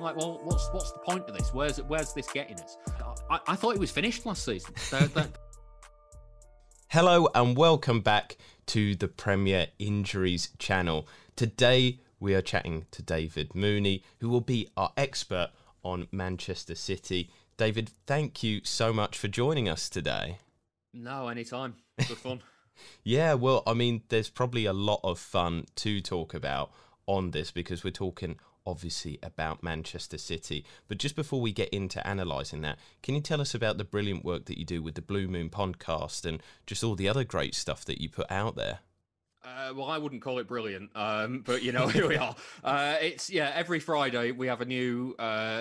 Like, well, what's the point of this? Where's this getting us? I thought it was finished last season. Hello and welcome back to the Premier Injuries channel. Today we are chatting to David Mooney, who will be our expert on Manchester City. David, thank you so much for joining us today. No, anytime. Good fun. Yeah, well, I mean, there's probably a lot of fun to talk about on this because we're talking obviously about Manchester City. But just before we get into analysing that, can you tell us about the brilliant work that you do with the Blue Moon podcast and just all the other great stuff that you put out there? Well, I wouldn't call it brilliant, but you know, here we are. Every Friday we have a new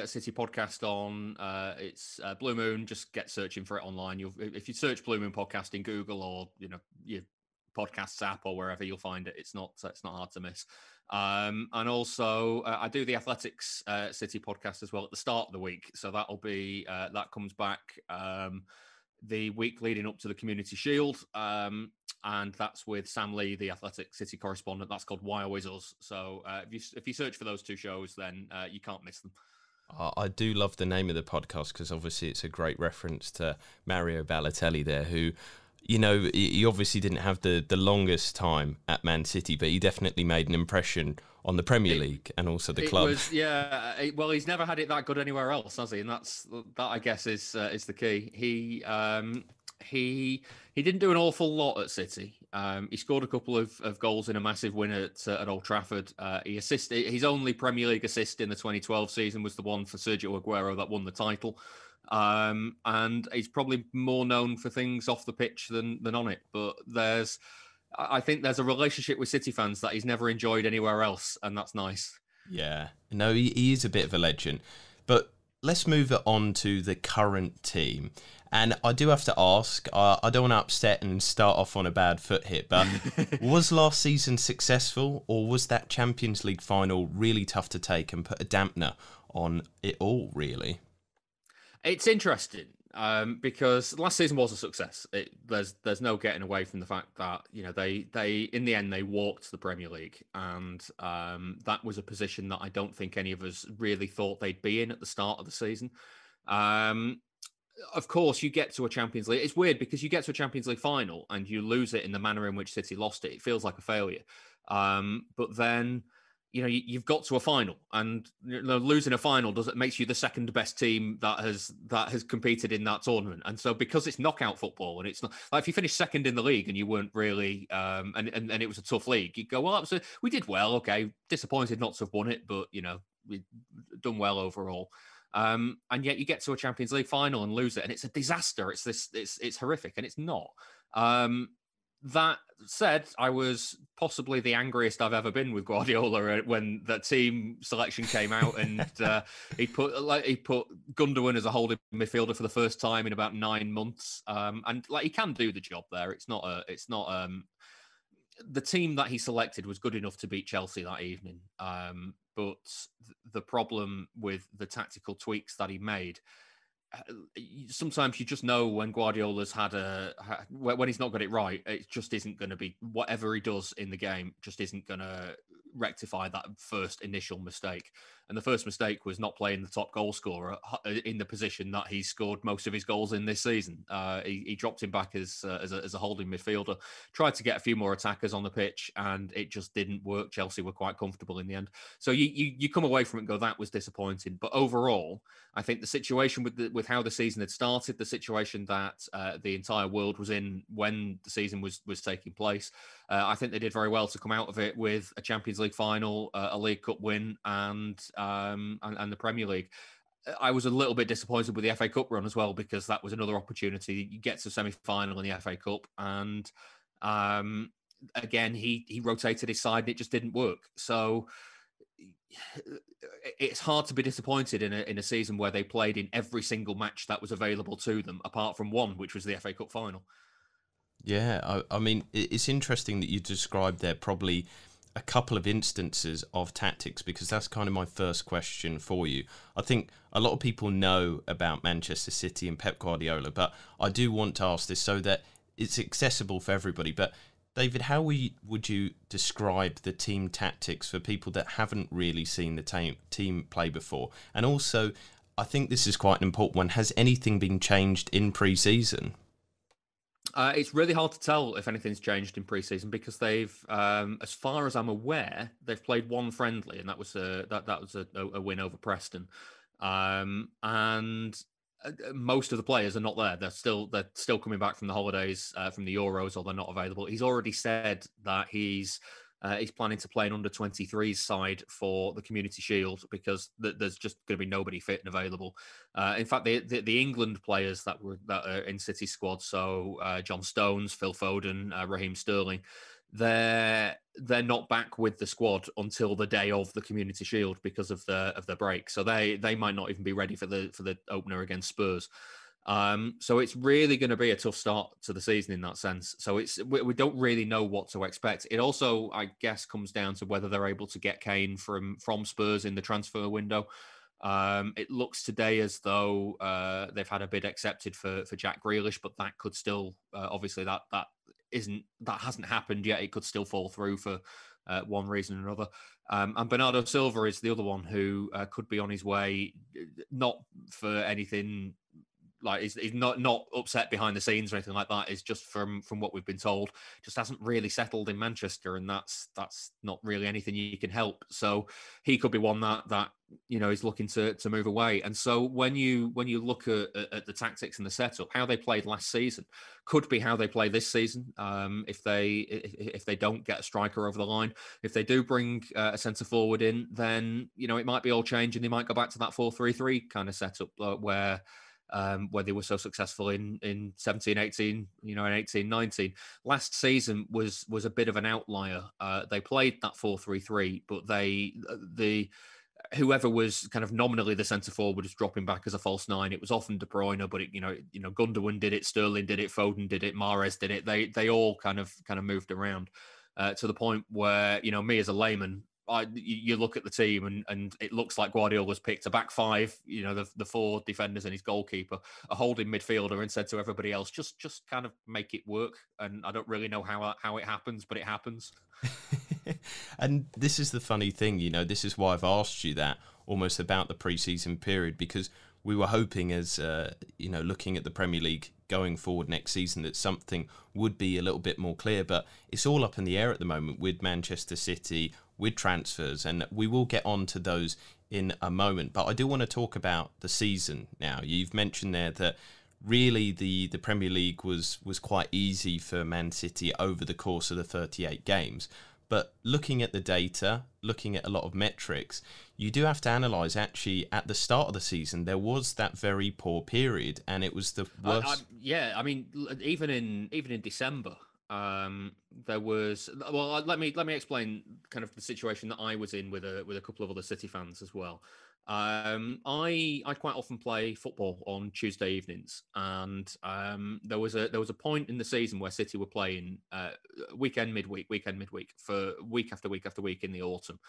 City podcast on. It's Blue Moon. Just get searching for it online. If you search Blue Moon podcast in Google or your podcasts app or wherever, you'll find it. It's not hard to miss. And also, I do the Athletics City podcast as well at the start of the week. So that'll be that comes back the week leading up to the Community Shield. And that's with Sam Lee, the Athletic City correspondent. That's called Why Always Us. So if you search for those two shows, then you can't miss them. I do love the name of the podcast because obviously it's a great reference to Mario Balotelli there, who, you know, he obviously didn't have the longest time at Man City, but he definitely made an impression on the Premier League and also the club. Well, he's never had it that good anywhere else, has he? And that I guess is the key. He didn't do an awful lot at City. He scored a couple of goals in a massive win at Old Trafford. He assisted. His only Premier League assist in the 2012 season was the one for Sergio Aguero that won the title. And he's probably more known for things off the pitch than on it. But I think there's a relationship with City fans that he's never enjoyed anywhere else, and that's nice. Yeah, no, he is a bit of a legend. But let's move it on to the current team. And I do have to ask, I don't want to upset and start off on a bad foot here, but was last season successful, or was that Champions League final really tough to take and put a dampener on it all, really? It's interesting because last season was a success. There's no getting away from the fact that, you know, they in the end they walked the Premier League, and that was a position that I don't think any of us really thought they'd be in at the start of the season. Of course, you get to a Champions League. It's weird because you get to a Champions League final and you lose it in the manner in which City lost it. It feels like a failure. But then, you know, you've got to a final, and losing a final makes you the second best team that has competed in that tournament. And so, because it's knockout football, and it's not like if you finish second in the league and you weren't really, and it was a tough league, you go, well, we did well. Okay, disappointed not to have won it, but you know, we've done well overall. And yet you get to a Champions League final and lose it, and it's a disaster. It's horrific, and it's not. That said, I was possibly the angriest I've ever been with Guardiola when that team selection came out, and he put Gundogan as a holding midfielder for the first time in about 9 months. And like, he can do the job there. It's not the team that he selected was good enough to beat Chelsea that evening. But the problem with the tactical tweaks that he made, sometimes you just know when Guardiola's when he's not got it right, it just isn't going to be, whatever he does in the game just isn't going to rectify that first initial mistake. And the first mistake was not playing the top goal scorer in the position that he scored most of his goals in this season. He dropped him back as a holding midfielder, tried to get a few more attackers on the pitch, and it just didn't work. Chelsea were quite comfortable in the end. So you come away from it and go, that was disappointing. But overall, I think the situation with how the season had started, the situation that the entire world was in when the season was taking place, I think they did very well to come out of it with a Champions League final, a League Cup win, and the Premier League. I was a little bit disappointed with the FA Cup run as well, because that was another opportunity. You get to semi-final in the FA Cup, and again, he rotated his side and it just didn't work. So it's hard to be disappointed in a season where they played in every single match that was available to them, apart from one, which was the FA Cup final. Yeah, I mean, it's interesting that you described there probably a couple of instances of tactics, because that's kind of my first question for you. I think a lot of people know about Manchester City and Pep Guardiola, but I do want to ask this so that it's accessible for everybody. But David, how would you describe the team tactics for people that haven't really seen the team play before? And also, I think this is quite an important one. Has anything been changed in pre-season? It's really hard to tell if anything's changed in pre-season because they've, as far as I'm aware, they've played one friendly, and that was a win over Preston. And most of the players are not there. They're still coming back from the holidays, from the Euros, or they're not available. He's already said that he's planning to play an under-23s side for the Community Shield because there's just going to be nobody fit and available. In fact, the England players that are in City squad, so John Stones, Phil Foden, Raheem Sterling, they're not back with the squad until the day of the Community Shield because of the break. So they might not even be ready for the opener against Spurs. So it's really going to be a tough start to the season in that sense. So we don't really know what to expect. It also, I guess, comes down to whether they're able to get Kane from Spurs in the transfer window. It looks today as though they've had a bid accepted for Jack Grealish, but that could still obviously that hasn't happened yet. It could still fall through for one reason or another. And Bernardo Silva is the other one who could be on his way, not for anything. Like he's not upset behind the scenes or anything like that. It's just from what we've been told, just hasn't really settled in Manchester, and that's not really anything you can help. So he could be one that is looking to move away. And so when you look at the tactics and the setup, how they played last season could be how they play this season. If they don't get a striker over the line, if they do bring a centre forward in, then it might be all change, and they might go back to that 4-3-3 kind of setup where they were so successful in 17-18, and 18-19. Last season was a bit of an outlier. They played that 4-3-3, but whoever was kind of nominally the centre forward was dropping back as a false nine. It was often De Bruyne, but Gundogan did it, Sterling did it, Foden did it, Mahrez did it. They all kind of moved around to the point where me as a layman, you look at the team and it looks like Guardiola's picked a back five, the four defenders and his goalkeeper, a holding midfielder, and said to everybody else, just kind of make it work. And I don't really know how it happens, but it happens. And this is the funny thing, this is why I've asked you that almost about the pre-season period, because we were hoping as, looking at the Premier League going forward next season that something would be a little bit more clear, but it's all up in the air at the moment with Manchester City, with transfers, and we will get on to those in a moment. But I do want to talk about the season now. You've mentioned there that really the Premier League was quite easy for Man City over the course of the 38 games. But looking at the data, looking at a lot of metrics, you do have to analyse actually at the start of the season, there was that very poor period, and it was the worst. Even in December, there was. Well, let me explain kind of the situation that I was in with a couple of other City fans as well. I quite often play football on Tuesday evenings, and there was a point in the season where City were playing weekend midweek for week after week after week in the autumn.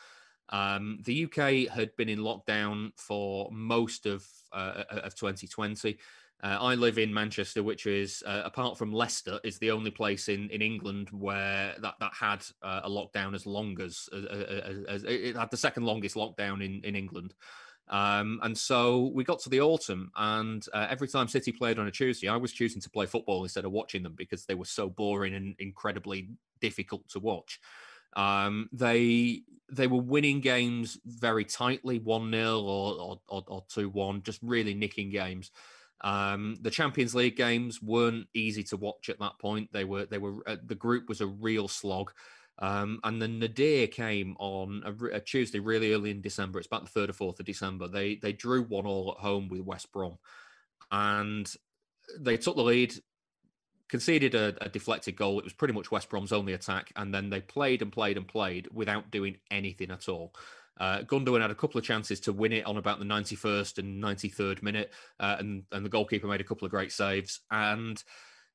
The UK had been in lockdown for most of 2020. I live in Manchester, which is, apart from Leicester, is the only place in England where that had a lockdown as long as it had the second longest lockdown in England. And so we got to the autumn, and every time City played on a Tuesday, I was choosing to play football instead of watching them because they were so boring and incredibly difficult to watch. They were winning games very tightly, 1-0 or 2-1, just really nicking games. The Champions League games weren't easy to watch at that point. The group was a real slog. And then Nadir came on a Tuesday really early in December. It's about the 3rd or 4th of December. They drew 1-1 at home with West Brom, and they took the lead, conceded a deflected goal. It was pretty much West Brom's only attack, and then they played and played and played without doing anything at all. Gundogan had a couple of chances to win it on about the 91st and 93rd minute, and the goalkeeper made a couple of great saves. And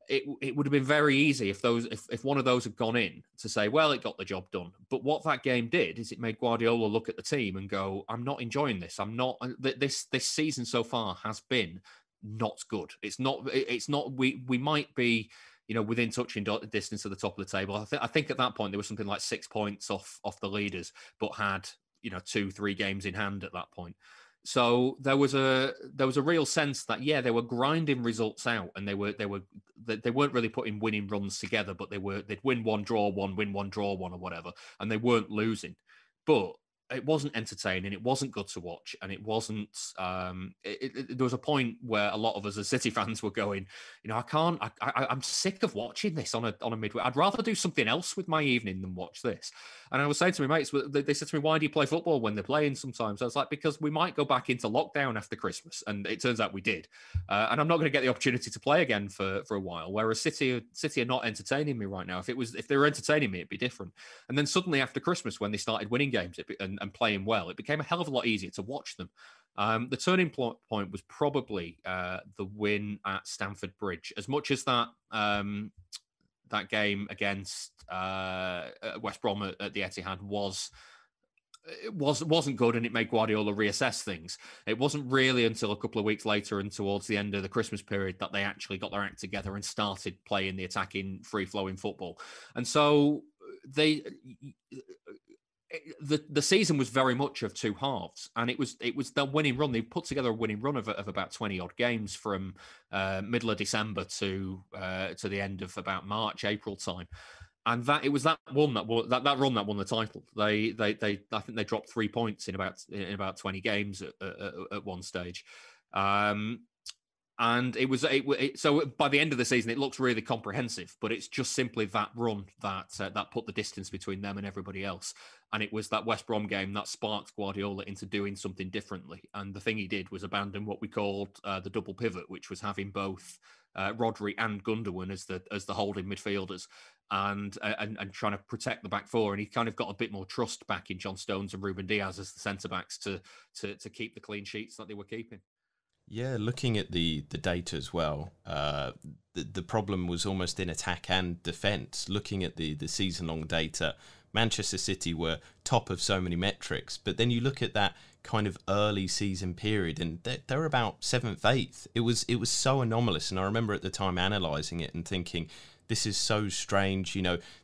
it would have been very easy if one of those had gone in to say, well, it got the job done. But what that game did is it made Guardiola look at the team and go, I'm not enjoying this. This season so far has been not good. It's not. We might be within touching distance at the top of the table. I think at that point there was something like 6 points off the leaders, but had 2-3 games in hand at that point. So there was a real sense that they were grinding results out, and they weren't really putting winning runs together, but they'd win one, draw one, win one, draw one, or whatever, and they weren't losing. But it wasn't entertaining, it wasn't good to watch, and it wasn't there was a point where a lot of us as City fans were going, I'm sick of watching this on a midweek. I'd rather do something else with my evening than watch this. And I was saying to my mates, they said to me, why do you play football when they're playing sometimes? I was like, because we might go back into lockdown after Christmas, and it turns out we did. And I'm not going to get the opportunity to play again for a while, whereas City are not entertaining me right now. If they were entertaining me, it'd be different. And then suddenly after Christmas, when they started winning games and playing well, it became a hell of a lot easier to watch them. The turning point was probably the win at Stamford Bridge. As much as that game against West Brom at the Etihad wasn't good, and it made Guardiola reassess things. It wasn't really until a couple of weeks later and towards the end of the Christmas period that they actually got their act together and started playing the attacking, free-flowing football. And so the season was very much of two halves, and it was the winning run. They put together a winning run of about 20 odd games from middle of December to the end of about March, April time. And it was that run that won the title. They I think they dropped 3 points in about 20 games at one stage. And so by the end of the season, it looks really comprehensive, but it's just simply that run that put the distance between them and everybody else. And it was that West Brom game that sparked Guardiola into doing something differently. And the thing he did was abandon what we called the double pivot, which was having both Rodri and Gundogan as the holding midfielders, and trying to protect the back four. And he kind of got a bit more trust back in John Stones and Ruben Diaz as the centre backs to keep the clean sheets that they were keeping. Yeah, looking at the data as well, the problem was almost in attack and defence. Looking at the season-long data, Manchester City were top of so many metrics, but then you look at that kind of early season period and they're about 7th, 8th. It was so anomalous, and I remember at the time analysing it and thinking, this is so strange.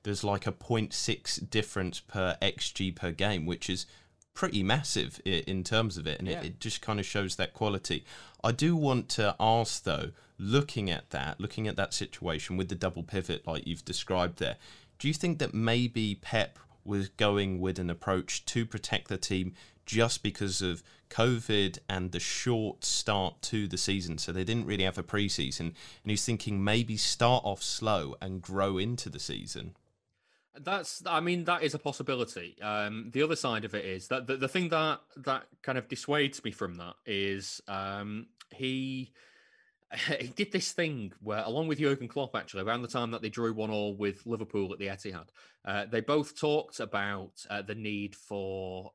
There's like a 0.6 difference per XG per game, which is pretty massive in terms of it, and it just kind of shows that quality. I do want to ask though, looking at that situation with the double pivot like you've described there, do you think that maybe Pep was going with an approach to protect the team just because of COVID and the short start to the season, so they didn't really have a pre-season, and he's thinking maybe start off slow and grow into the season? That is a possibility. The other side of it is that the thing that kind of dissuades me from that is he did this thing where, along with Jurgen Klopp, actually, around the time that they drew 1-1 with Liverpool at the Etihad, they both talked about the need for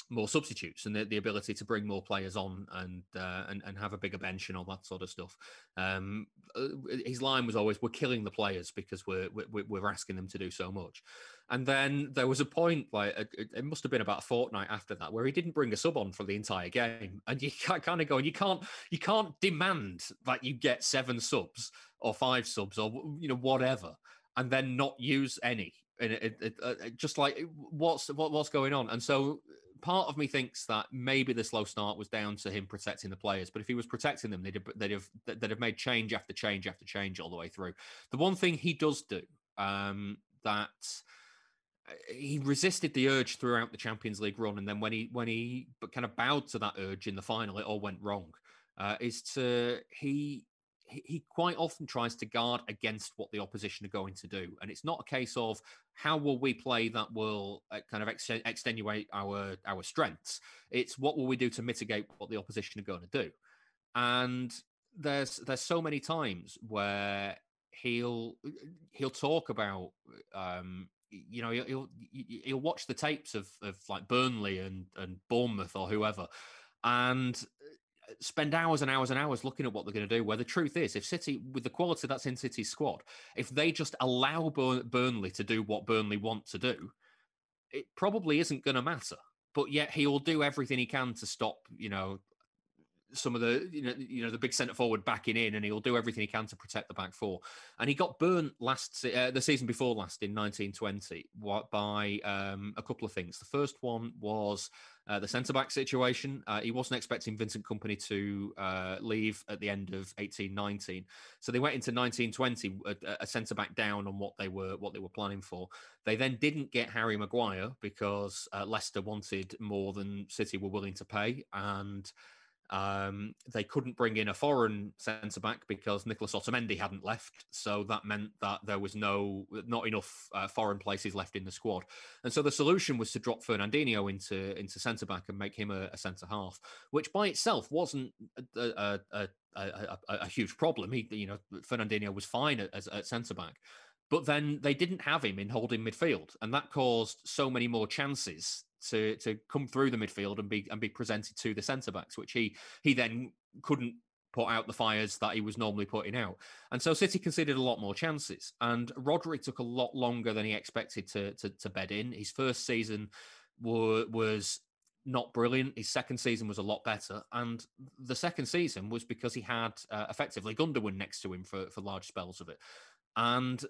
more substitutes and the ability to bring more players on and have a bigger bench and all that sort of stuff. His line was always, "We're killing the players because we're asking them to do so much." And then there was a point, like it must have been about a fortnight after that, where he didn't bring a sub on for the entire game, and you kind of go, you can't demand that you get 7 subs or 5 subs or whatever, and then not use any. And just like what's going on? And so part of me thinks that maybe the slow start was down to him protecting the players, but if he was protecting them, they'd have made change after change after change all the way through. The one thing he does do that he resisted the urge throughout the Champions League run, and then when he kind of bowed to that urge in the final, it all went wrong. He quite often tries to guard against what the opposition are going to do. And it's not a case of how will we play that will kind of extenuate our strengths. It's what will we do to mitigate what the opposition are going to do. And there's so many times where he'll talk about, he'll watch the tapes of like Burnley and Bournemouth or whoever, and spend hours and hours and hours looking at what they're going to do, where the truth is, if City, with the quality that's in City's squad, if they just allow Burnley to do what Burnley want to do, it probably isn't going to matter. But yet he will do everything he can to stop some of the the big centre forward backing in, and he'll do everything he can to protect the back four. And he got burnt the season before last in 1920 by a couple of things. The first one was the centre back situation. He wasn't expecting Vincent Kompany to leave at the end of 1819, so they went into 1920 a centre back down on what they were planning for. They then didn't get Harry Maguire because Leicester wanted more than City were willing to pay, and they couldn't bring in a foreign centre back because Nicolas Otamendi hadn't left, so that meant that there was not enough foreign places left in the squad. And so the solution was to drop Fernandinho into centre back and make him a centre half, which by itself wasn't a huge problem. Fernandinho was fine at centre back. But then they didn't have him in holding midfield, and that caused so many more chances to come through the midfield and be presented to the centre backs, which he then couldn't put out the fires that he was normally putting out. And so City conceded a lot more chances, and Rodri took a lot longer than he expected to bed in. His first season was not brilliant. His second season was a lot better, and the second season was because he had effectively Gundogan next to him for large spells of it. And so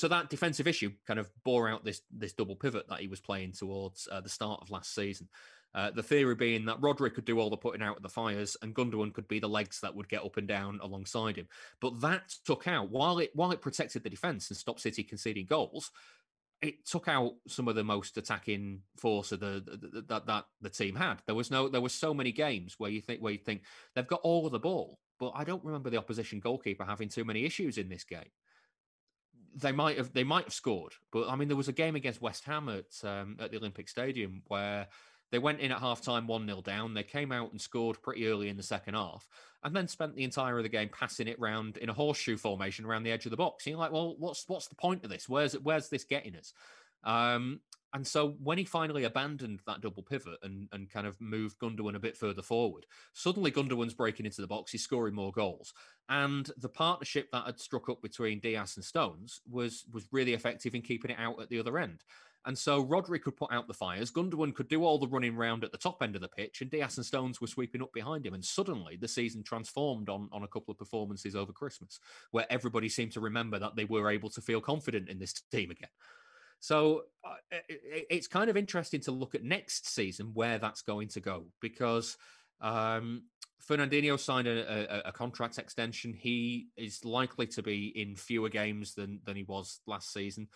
that defensive issue kind of bore out this double pivot that he was playing towards the start of last season. The theory being that Rodri could do all the putting out of the fires, and Gundogan could be the legs that would get up and down alongside him. But that took out, while it protected the defence and stopped City conceding goals, it took out some of the most attacking force of that the team had. There was so many games where you think they've got all of the ball, but I don't remember the opposition goalkeeper having too many issues in this game. They might have scored, but I mean, there was a game against West Ham at the Olympic Stadium where they went in at half-time 1-0 down. They came out and scored pretty early in the second half, and then spent the entire of the game passing it round in a horseshoe formation around the edge of the box. And you're like, well, what's the point of this? Where's this getting us? And so when he finally abandoned that double pivot and kind of moved Gundogan a bit further forward, suddenly Gundogan's breaking into the box. He's scoring more goals. And the partnership that had struck up between Diaz and Stones was really effective in keeping it out at the other end. And so Rodri could put out the fires, Gundogan could do all the running round at the top end of the pitch, and Diaz and Stones were sweeping up behind him. And suddenly the season transformed on a couple of performances over Christmas, where everybody seemed to remember that they were able to feel confident in this team again. So it's kind of interesting to look at next season where that's going to go, because Fernandinho signed a contract extension. He is likely to be in fewer games than he was last season.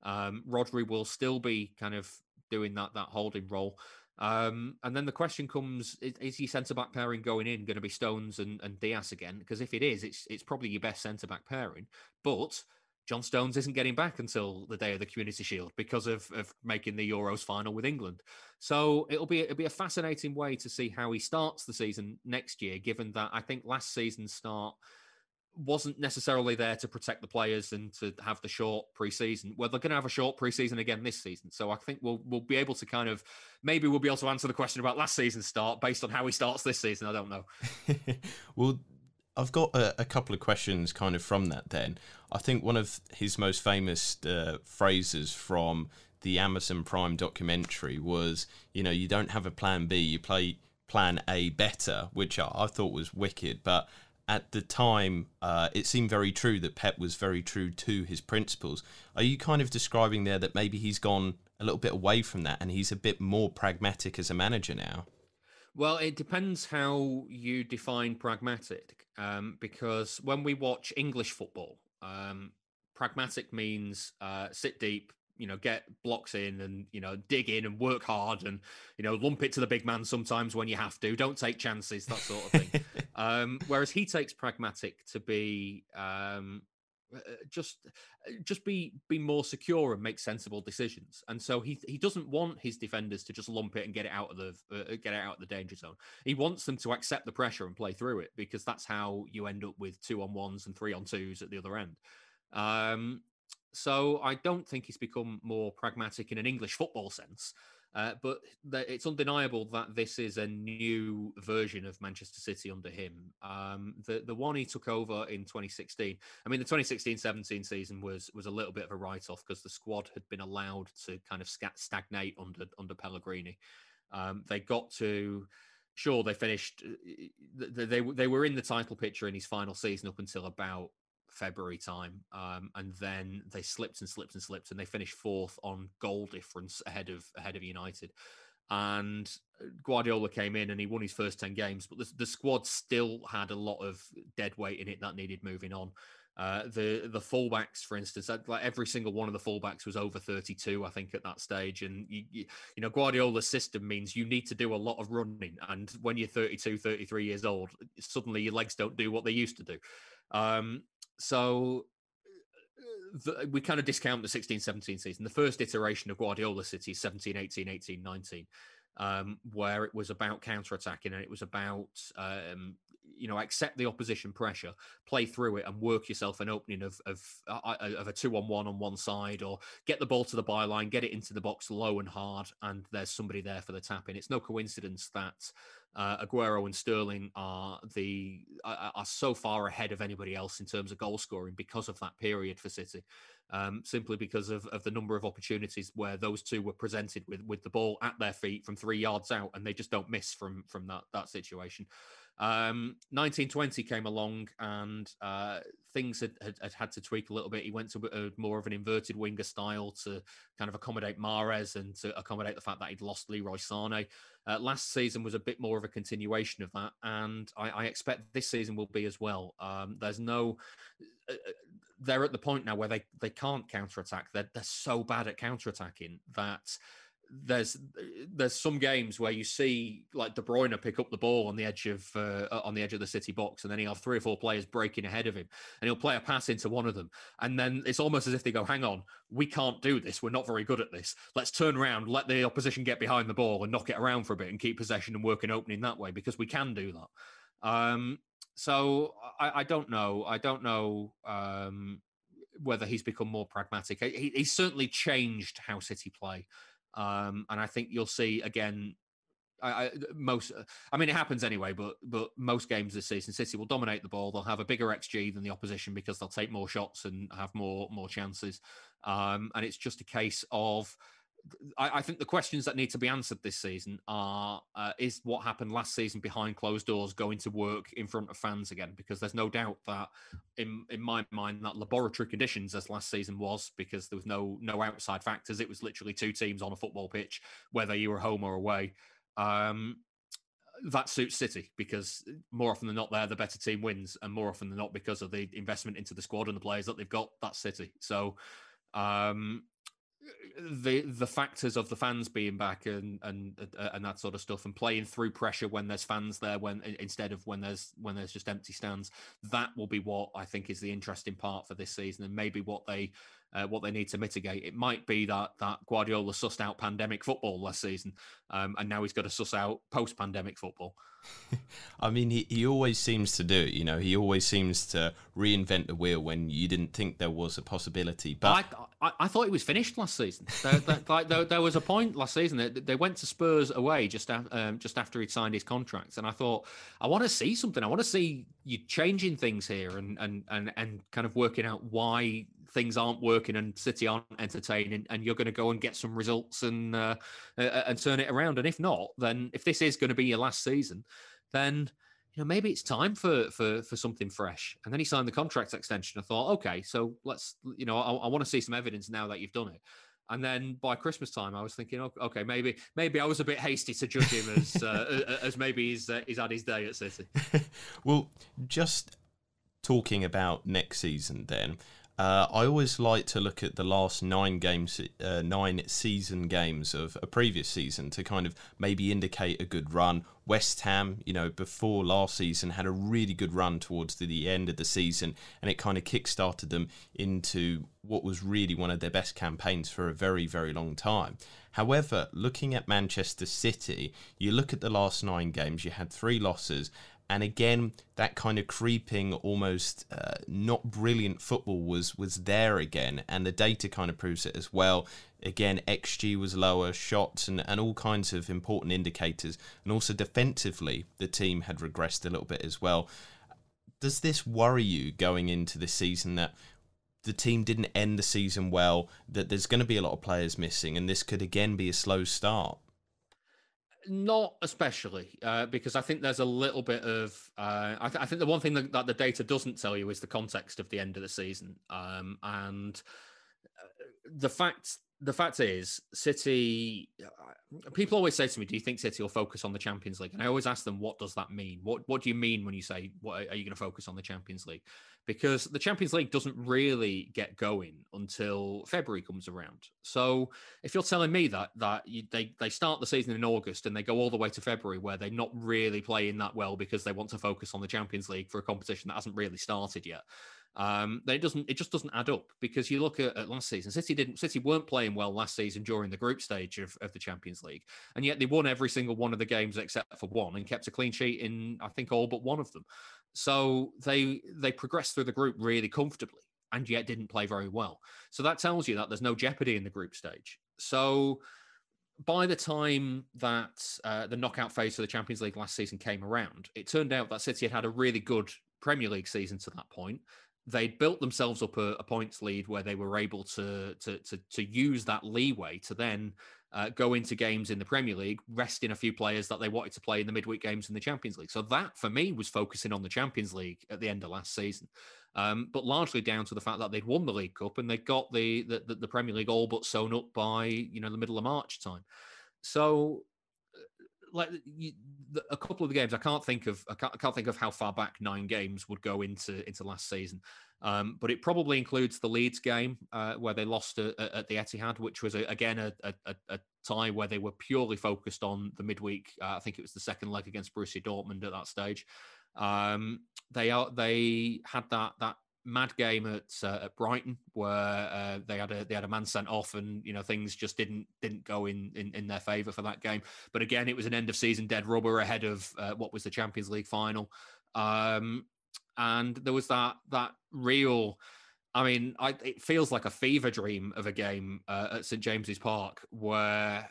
Rodri will still be kind of doing that holding role. And then the question comes, is your centre-back pairing going in going to be Stones and Diaz again? Because if it is, it's probably your best centre-back pairing. But John Stones isn't getting back until the day of the Community Shield because of making the Euros final with England. So it'll be a fascinating way to see how he starts the season next year, given that I think last season's start wasn't necessarily there to protect the players and to have the short pre-season. Well, they're going to have a short pre-season again this season. So I think we'll be able to maybe we'll be able to answer the question about last season's start based on how he starts this season. I don't know. Well, I've got a couple of questions kind of from that then. I think one of his most famous phrases from the Amazon Prime documentary was, you don't have a plan B, you play plan A better, which I thought was wicked. But at the time, it seemed very true that Pep was very true to his principles. Are you kind of describing there that maybe he's gone a little bit away from that and he's a bit more pragmatic as a manager now? Well, it depends how you define pragmatic, because when we watch English football, pragmatic means sit deep, get blocks in and, dig in and work hard and, lump it to the big man sometimes when you have to. Don't take chances, that sort of thing. Whereas he takes pragmatic to be just be more secure and make sensible decisions. And so he doesn't want his defenders to just lump it and get it out of the danger zone. He wants them to accept the pressure and play through it, because that's how you end up with 2-on-1s and 3-on-2s at the other end. So I don't think he's become more pragmatic in an English football sense. But it's undeniable that this is a new version of Manchester City under him. The one he took over in 2016, I mean, the 2016-17 season was a little bit of a write-off because the squad had been allowed to kind of stagnate under Pellegrini. They got to sure, they finished. They were in the title picture in his final season up until about February time, and then they slipped and slipped and slipped, and they finished fourth on goal difference ahead of United. And Guardiola came in and he won his first 10 games, but the squad still had a lot of dead weight in it that needed moving on. The fullbacks, for instance, like every single one of the fullbacks was over 32, I think, at that stage. And you know, Guardiola's system means you need to do a lot of running, and when you're 32, 33 years old, suddenly your legs don't do what they used to do. So we kind of discount the 16-17 season. The first iteration of Guardiola City, 17-18, 18-19, where it was about counter-attacking and it was about, accept the opposition pressure, play through it and work yourself an opening of a 2-on-1 on one side, or get the ball to the byline, get it into the box low and hard, and there's somebody there for the tap-in. It's no coincidence that Aguero and Sterling are so far ahead of anybody else in terms of goal scoring because of that period for City, simply because of the number of opportunities where those two were presented with the ball at their feet from 3 yards out, and they just don't miss from that situation. 1920 came along, and things had to tweak a little bit. He went to more of an inverted winger style to kind of accommodate Mahrez and to accommodate the fact that he'd lost Leroy Sané. Last season was a bit more of a continuation of that, and I expect this season will be as well. They're at the point now where they can't counterattack. They're so bad at counterattacking that there's some games where you see like De Bruyne pick up the ball on the edge of the City box, and then he'll have 3 or 4 players breaking ahead of him, and he'll play a pass into one of them, and then it's almost as if they go, hang on, we can't do this, we're not very good at this, let's turn around, let the opposition get behind the ball and knock it around for a bit and keep possession and work an opening that way, because we can do that. So I don't know whether he's become more pragmatic. He's certainly changed how City play. And I think you'll see again. It happens anyway, but most games this season, City will dominate the ball. They'll have a bigger XG than the opposition because they'll take more shots and have more chances. And it's just a case of. I think the questions that need to be answered this season are, is what happened last season behind closed doors going to work in front of fans again? Because there's no doubt that, in my mind, that laboratory conditions as last season was, because there was no outside factors. It was literally 2 teams on a football pitch, whether you were home or away. That suits City, because more often than not, the better team wins, and more often than not, because of the investment into the squad and the players that they've got, that's City. So, the factors of the fans being back and that sort of stuff, and playing through pressure when there's fans there, instead of when there's just empty stands, that will be what I think is the interesting part for this season, and maybe what they need to mitigate. It might be that Guardiola sussed out pandemic football last season, and now he's got to suss out post-pandemic football. I mean, he always seems to do it. You know, he always seems to reinvent the wheel when you didn't think there was a possibility. But I thought he was finished last season. There was a point last season they went to Spurs away just after he'd signed his contract, and I thought, I want to see something. I want to see you changing things here and kind of working out why things aren't working and City aren't entertaining, and you're going to go and get some results and turn it around. And if not, then if this is going to be your last season, then maybe it's time for something fresh. And then he signed the contract extension. I thought, okay, so let's I want to see some evidence now that you've done it. And then by Christmas time, I was thinking, okay, maybe I was a bit hasty to judge him as maybe he's had his day at City. Well, just talking about next season then. I always like to look at the last 9 season games of a previous season to kind of maybe indicate a good run. West Ham, before last season, had a really good run towards the end of the season, and it kind of kick-started them into what was really one of their best campaigns for a very, very long time. However, looking at Manchester City, you look at the last 9 games, you had 3 losses, and again, that kind of creeping, almost not brilliant football was there again. And the data kind of proves it as well. Again, XG was lower, shots and all kinds of important indicators. And also defensively, the team had regressed a little bit as well. Does this worry you going into this season, that the team didn't end the season well, that there's going to be a lot of players missing, and this could again be a slow start? Not especially, because I think there's a little bit of. I think the one thing that the data doesn't tell you is the context of the end of the season, and the fact is, City. People always say to me, "Do you think City will focus on the Champions League?" And I always ask them, "What does that mean? What do you mean when you say, what are you going to focus on the Champions League?" Because the Champions League doesn't really get going until February comes around. So if you're telling me that they start the season in August and they go all the way to February where they're not really playing that well because they want to focus on the Champions League for a competition that hasn't really started yet, then it just doesn't add up. Because you look at last season, City weren't playing well last season during the group stage of the Champions League, and yet they won every single one of the games except for one and kept a clean sheet in, I think, all but one of them. So they progressed through the group really comfortably and yet didn't play very well. So that tells you that there's no jeopardy in the group stage. So by the time that the knockout phase for the Champions League last season came around, it turned out that City had a really good Premier League season to that point. They'd built themselves up a points lead where they were able to use that leeway to then go into games in the Premier League, resting a few players that they wanted to play in the midweek games in the Champions League. So that, for me, was focusing on the Champions League at the end of last season, but largely down to the fact that they'd won the League Cup and they got the Premier League all but sewn up by the middle of March time. So a couple of the games I can't think of how far back 9 games would go into last season, but it probably includes the Leeds game where they lost at the Etihad, which was again a tie where they were purely focused on the midweek. I think it was the second leg against Borussia Dortmund at that stage. They had that mad game at Brighton where they had a man sent off, and things just didn't go in their favour for that game. But again, it was an end of season dead rubber ahead of what was the Champions League final, and there was that real. I mean, it feels like a fever dream of a game at St James's Park where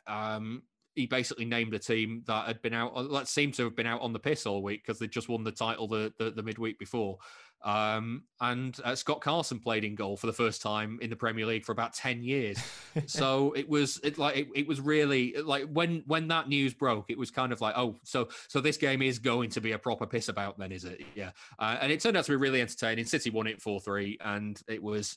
he basically named a team that had been out, that seemed to have been out on the piss all week because they just won the title the midweek before. And Scott Carson played in goal for the first time in the Premier League for about 10 years. So it was really like when that news broke, it was kind of like, oh, so this game is going to be a proper piss about then, is it? Yeah. And it turned out to be really entertaining. City won it 4-3 and it was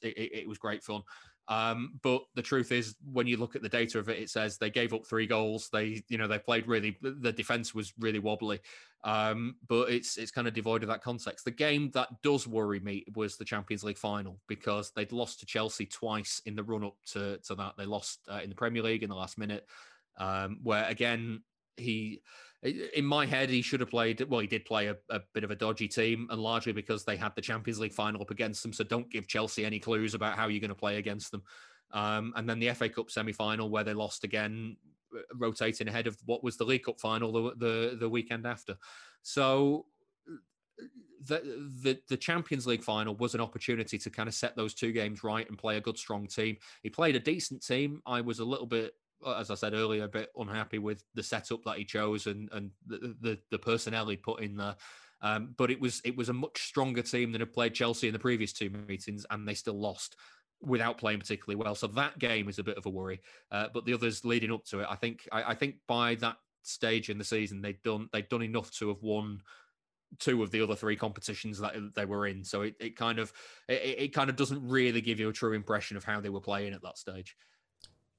great fun. But the truth is, when you look at the data of it, it says they gave up 3 goals. They played really, the defense was really wobbly. But it's kind of devoid of that context. The game that does worry me was the Champions League final, because they'd lost to Chelsea twice in the run up to that. They lost in the Premier League in the last minute, where again, in my head, he should have played. Well, he did play a bit of a dodgy team, and largely because they had the Champions League final up against them. So don't give Chelsea any clues about how you're going to play against them. And then the FA Cup semi-final where they lost again, rotating ahead of what was the League Cup final the weekend after. So the Champions League final was an opportunity to kind of set those 2 games right and play a good, strong team. He played a decent team. I was a little bit, as I said earlier, a bit unhappy with the setup that he chose and the personnel he put in there. But it was a much stronger team than had played Chelsea in the previous 2 meetings, and they still lost without playing particularly well. So that game is a bit of a worry. But the others leading up to it, I think by that stage in the season, they'd done enough to have won 2 of the other 3 competitions that they were in. So it kind of doesn't really give you a true impression of how they were playing at that stage.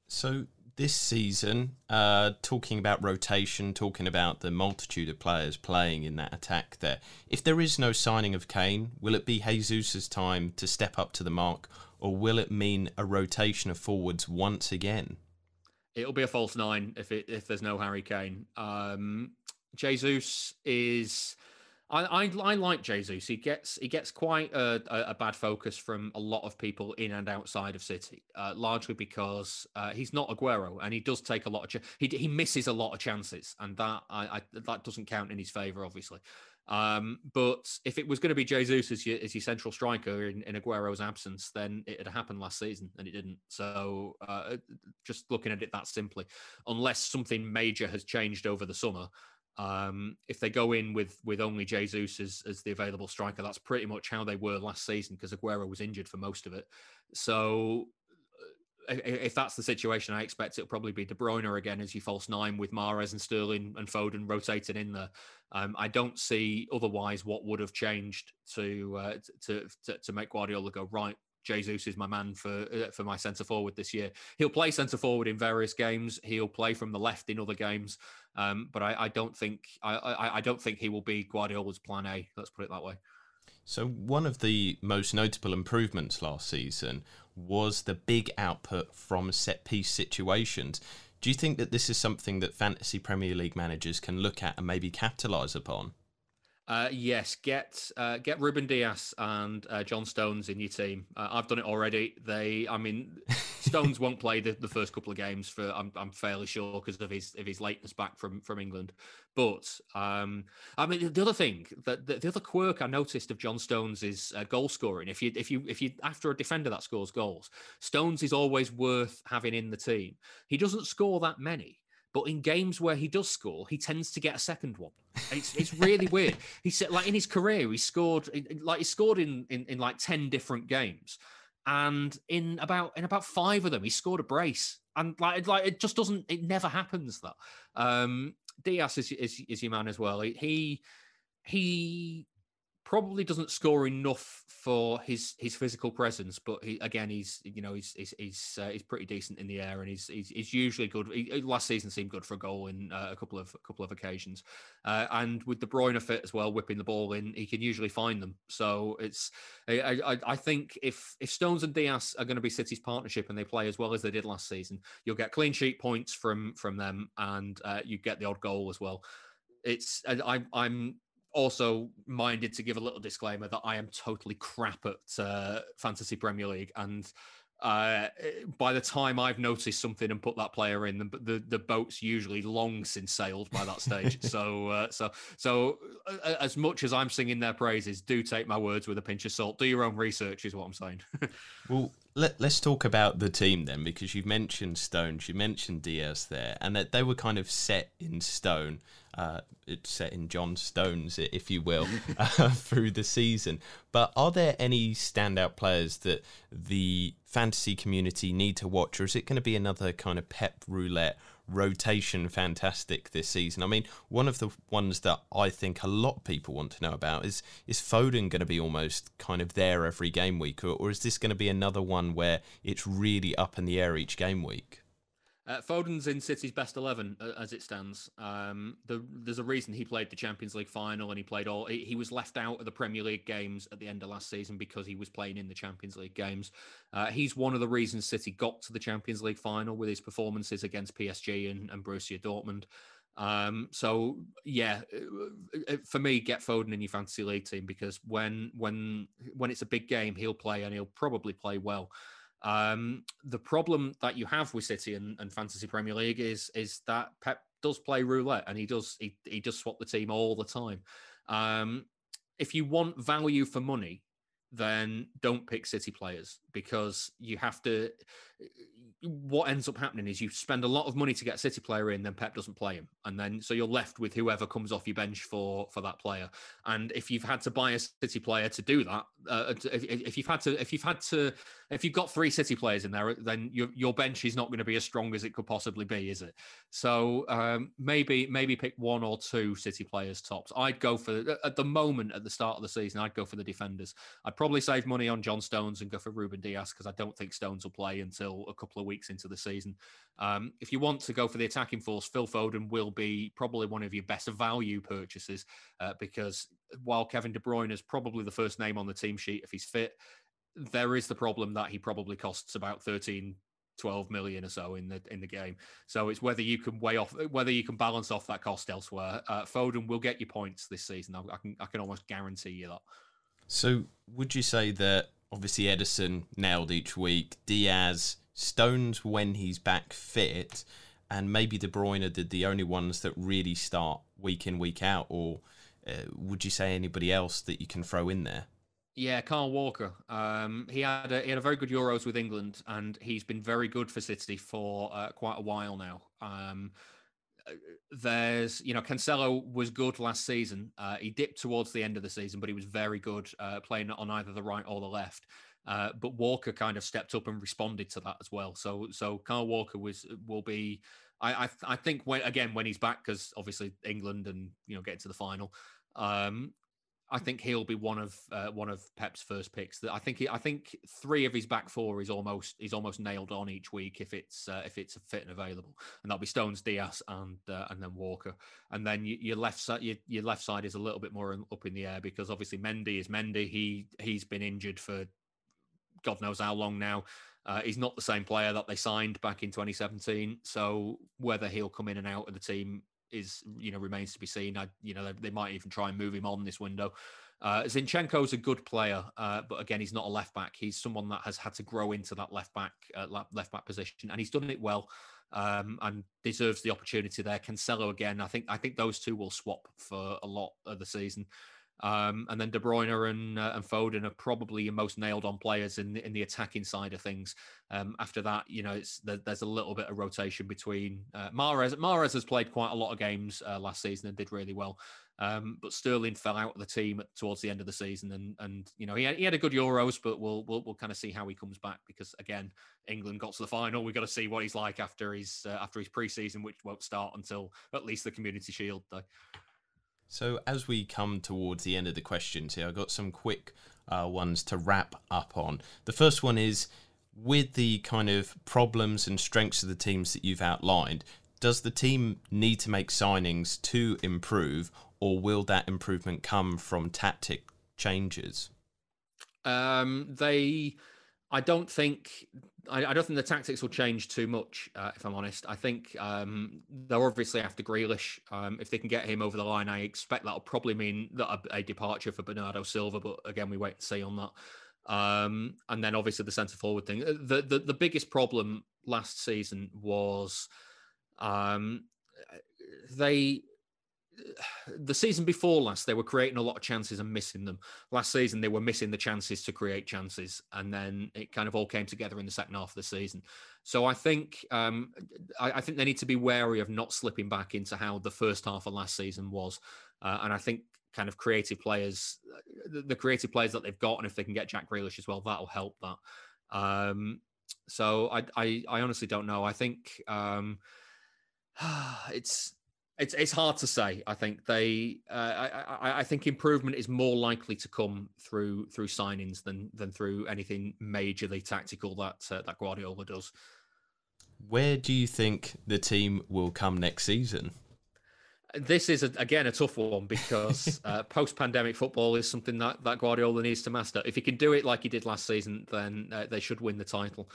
So this season, talking about rotation, talking about the multitude of players playing in that attack there, if there is no signing of Kane, will it be Jesus' time to step up to the mark, or will it mean a rotation of forwards once again? It'll be a false 9 if there's no Harry Kane. Jesus is... I like Jesus. He gets quite a bad focus from a lot of people in and outside of City, largely because he's not Aguero, and he does take a lot of he misses a lot of chances, and that doesn't count in his favour, obviously. But if it was going to be Jesus as your central striker in Aguero's absence, then it had happened last season, and it didn't. So just looking at it that simply, unless something major has changed over the summer. If they go in with only Jesus as the available striker, that's pretty much how they were last season, because Aguero was injured for most of it. So if that's the situation, I expect it'll probably be De Bruyne again as your false nine with Mahrez and Sterling and Foden rotating in there. I don't see otherwise what would have changed to make Guardiola go, right, Jesus is my man for my centre forward this year. He'll play centre forward in various games. He'll play from the left in other games, but I don't think he will be Guardiola's plan A. Let's put it that way. So one of the most notable improvements last season was the big output from set-piece situations. Do you think that this is something that fantasy Premier League managers can look at and maybe capitalise upon? Yes, get Ruben Dias and John Stones in your team. I've done it already. Stones won't play the first couple of games for I'm fairly sure because of his lateness back from England. But the other thing the other quirk I noticed of John Stones is goal scoring. If you after a defender that scores goals, Stones is always worth having in the team. He doesn't score that many. But in games where he does score, he tends to get a second one. It's really weird. He said, like in his career, he scored in like 10 different games, and in about 5 of them, he scored a brace. And like it just doesn't. It never happens that. Diaz is your man as well. He probably doesn't score enough for his physical presence, but he's pretty decent in the air, and he's usually good. Last season seemed good for a goal in a couple of occasions, and with De Bruyne fit as well, whipping the ball in, he can usually find them. So I think if Stones and Diaz are going to be City's partnership and they play as well as they did last season, you'll get clean sheet points from them, and you get the odd goal as well. I'm also minded to give a little disclaimer that I am totally crap at Fantasy Premier League, and by the time I've noticed something and put that player in, the boat's usually long since sailed by that stage. So as much as I'm singing their praises, do take my words with a pinch of salt. Do your own research, is what I'm saying. Well, let's talk about the team then, because you've mentioned Stones, you mentioned Diaz there, and that they were kind of set in stone. It's set in John Stones, if you will, through the season. But are there any standout players that the fantasy community need to watch, or is it going to be another kind of Pep roulette rotation fantastic this season? I mean, one of the ones that I think a lot of people want to know about is Foden going to be almost kind of there every game week, or is this going to be another one where it's really up in the air each game week? Foden's in City's best 11 as it stands. There's a reason he played the Champions League final, and he was left out of the Premier League games at the end of last season because he was playing in the Champions League games. He's one of the reasons City got to the Champions League final with his performances against PSG and Borussia Dortmund. So yeah, for me, get Foden in your fantasy league team, because when it's a big game, he'll play, and he'll probably play well. The problem that you have with City and Fantasy Premier League is that Pep does play roulette, and he does swap the team all the time. If you want value for money, then don't pick City players, because you have to. What ends up happening is you spend a lot of money to get a City player in, then Pep doesn't play him, and then so you're left with whoever comes off your bench for that player. And if you've had to buy a City player to do that, if you've got 3 City players in there, then your bench is not going to be as strong as it could possibly be, is it? So maybe pick 1 or 2 City players tops. I'd go for, at the moment, at the start of the season, I'd go for the defenders. I'd probably save money on John Stones and go for Ruben Dias, because I don't think Stones will play until a couple of weeks into the season. If you want to go for the attacking force, Phil Foden will be probably one of your best value purchases, because while Kevin De Bruyne is probably the first name on the team sheet if he's fit, there is the problem that he probably costs about 13-12 million or so in the game. So it's whether you can balance off that cost elsewhere. Foden will get you points this season. I can almost guarantee you that. So would you say that obviously Ederson nailed each week, Diaz, Stones when he's back fit, and maybe De Bruyne did the only ones that really start week in, week out, or would you say anybody else that you can throw in there? Yeah, Kyle Walker. He had a very good Euros with England, and he's been very good for City for quite a while now. Cancelo was good last season. He dipped towards the end of the season, but he was very good playing on either the right or the left. But Walker kind of stepped up and responded to that as well. So Kyle Walker will be. I think when he's back, because obviously England and getting to the final, I think he'll be one of Pep's first picks. I think three of his back four is almost nailed on each week if it's fit and available, and that'll be Stones, Diaz, and then Walker, and then your left side is a little bit more up in the air because obviously Mendy is Mendy. He's been injured for God knows how long now. He's not the same player that they signed back in 2017. So whether he'll come in and out of the team remains to be seen. They might even try and move him on this window. Zinchenko's a good player, but again, he's not a left back. He's someone that has had to grow into that left back position, and he's done it well, and deserves the opportunity there. Cancelo again. I think those two will swap for a lot of the season. And then De Bruyne and Foden are probably your most nailed on players in the attacking side of things. After that, there's a little bit of rotation between Mahrez. Mahrez has played quite a lot of games last season and did really well. But Sterling fell out of the team towards the end of the season, and he had a good Euros, but we'll kind of see how he comes back because again, England got to the final. We've got to see what he's like after his pre-season, which won't start until at least the Community Shield though. So as we come towards the end of the questions here, I've got some quick ones to wrap up on. The first one is, with the kind of problems and strengths of the teams that you've outlined, does the team need to make signings to improve, or will that improvement come from tactic changes? I don't think the tactics will change too much, if I'm honest. I think they're obviously after Grealish. If they can get him over the line, I expect that'll probably mean that a departure for Bernardo Silva. But again, we wait and see on that. And then obviously the centre forward thing. The biggest problem last season was the season before last, they were creating a lot of chances and missing them. Last season, they were missing the chances to create chances, and then it kind of all came together in the second half of the season. So I think I think they need to be wary of not slipping back into how the first half of last season was. And I think kind of creative players, the creative players that they've got, and if they can get Jack Grealish as well, that'll help that. So I honestly don't know. I think It's hard to say. I think I think improvement is more likely to come through signings than through anything majorly tactical that Guardiola does. Where do you think the team will come next season? This is, again, a tough one because post-pandemic football is something that Guardiola needs to master. If he can do it like he did last season, then they should win the title.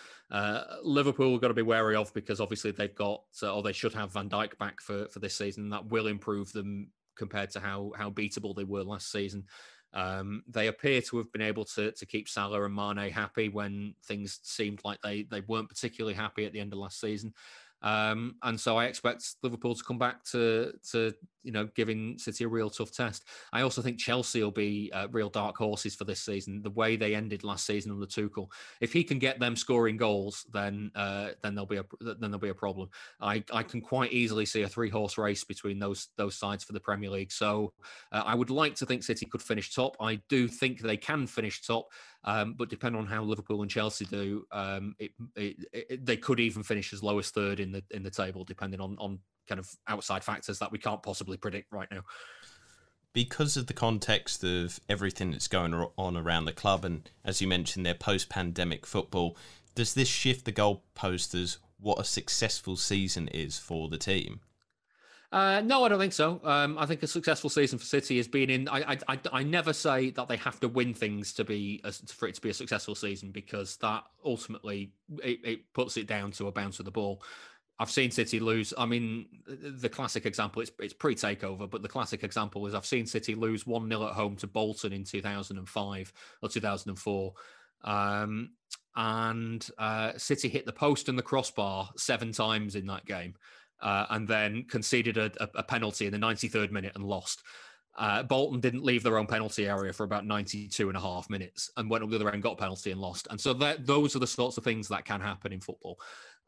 Liverpool have got to be wary of because obviously they've got, or they should have Van Dijk back for this season. That will improve them compared to how beatable they were last season. They appear to have been able to keep Salah and Mane happy when things seemed like they weren't particularly happy at the end of last season. And so I expect Liverpool to come back to giving City a real tough test. I also think Chelsea will be real dark horses for this season. The way they ended last season under Tuchel, if he can get them scoring goals, then there'll be a problem. I can quite easily see a 3-horse race between those sides for the Premier League. So I would like to think City could finish top. I do think they can finish top. But depending on how Liverpool and Chelsea do, they could even finish as low as third in the table, depending on kind of outside factors that we can't possibly predict right now. Because of the context of everything that's going on around the club, and as you mentioned, their post-pandemic football, does this shift the goalpost as what a successful season is for the team? No, I don't think so. I think a successful season for City has been in. I never say that they have to win things for it to be a successful season, because that ultimately it puts it down to a bounce of the ball. I've seen City lose. I mean, the classic example, it's pre-takeover, but the classic example is I've seen City lose 1-0 at home to Bolton in 2005 or 2004. And City hit the post and the crossbar 7 times in that game. And then conceded a penalty in the 93rd minute and lost. Bolton didn't leave their own penalty area for about 92 and a half minutes and went up the other end, got a penalty and lost. And so those are the sorts of things that can happen in football.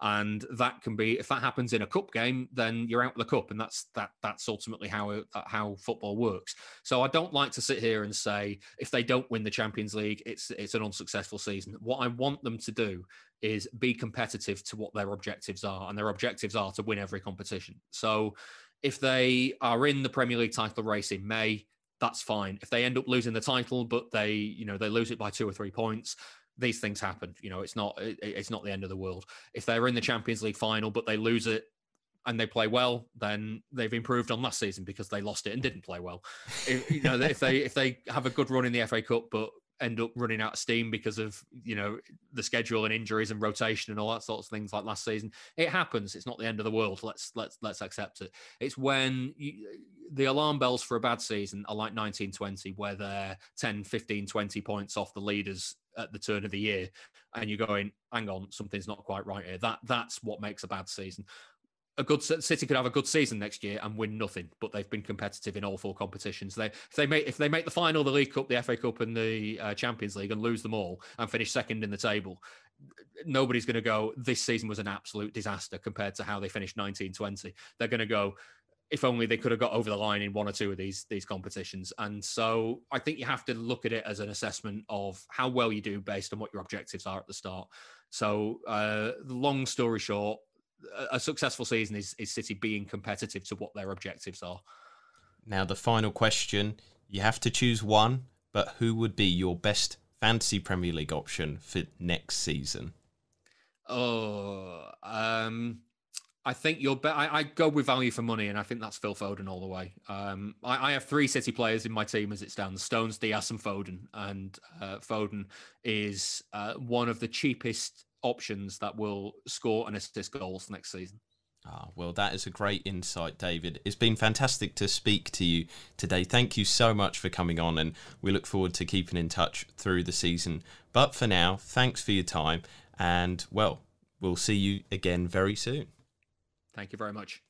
And that can be, if that happens in a cup game, then you're out of the cup, and that's ultimately how football works. So I don't like to sit here and say if they don't win the Champions League, it's an unsuccessful season. What I want them to do is be competitive to what their objectives are, and their objectives are to win every competition. So if they are in the Premier League title race in May, that's fine. If they end up losing the title, but they lose it by 2 or 3 points, these things happen. It's not the end of the world. If they're in the Champions League final, but they lose it and they play well, then they've improved on last season because they lost it and didn't play well. If they have a good run in the FA Cup, but end up running out of steam because of the schedule and injuries and rotation and all that sorts of things like last season, it happens. It's not the end of the world. Let's accept it. It's when the alarm bells for a bad season are like 1920, where they're 10, 15, 20 points off the leaders at the turn of the year, and you're going, hang on, something's not quite right here. That's what makes a bad season. A good City could have a good season next year and win nothing, but they've been competitive in all 4 competitions. If they make the final, the League Cup, the FA Cup, and the Champions League, and lose them all and finish second in the table, nobody's going to go, this season was an absolute disaster compared to how they finished 1920. They're going to go, if only they could have got over the line in 1 or 2 of these competitions. And so I think you have to look at it as an assessment of how well you do based on what your objectives are at the start. So long story short, a successful season is City being competitive to what their objectives are. Now, the final question, you have to choose one, but who would be your best fantasy Premier League option for next season? I think I go with value for money, and I think that's Phil Foden all the way. I have 3 City players in my team as it stands: Stones, Diaz, and Foden. And Foden is one of the cheapest options that will score and assist goals next season. Well, that is a great insight, David. It's been fantastic to speak to you today. Thank you so much for coming on, and we look forward to keeping in touch through the season. But for now, thanks for your time, and, well, we'll see you again very soon. Thank you very much.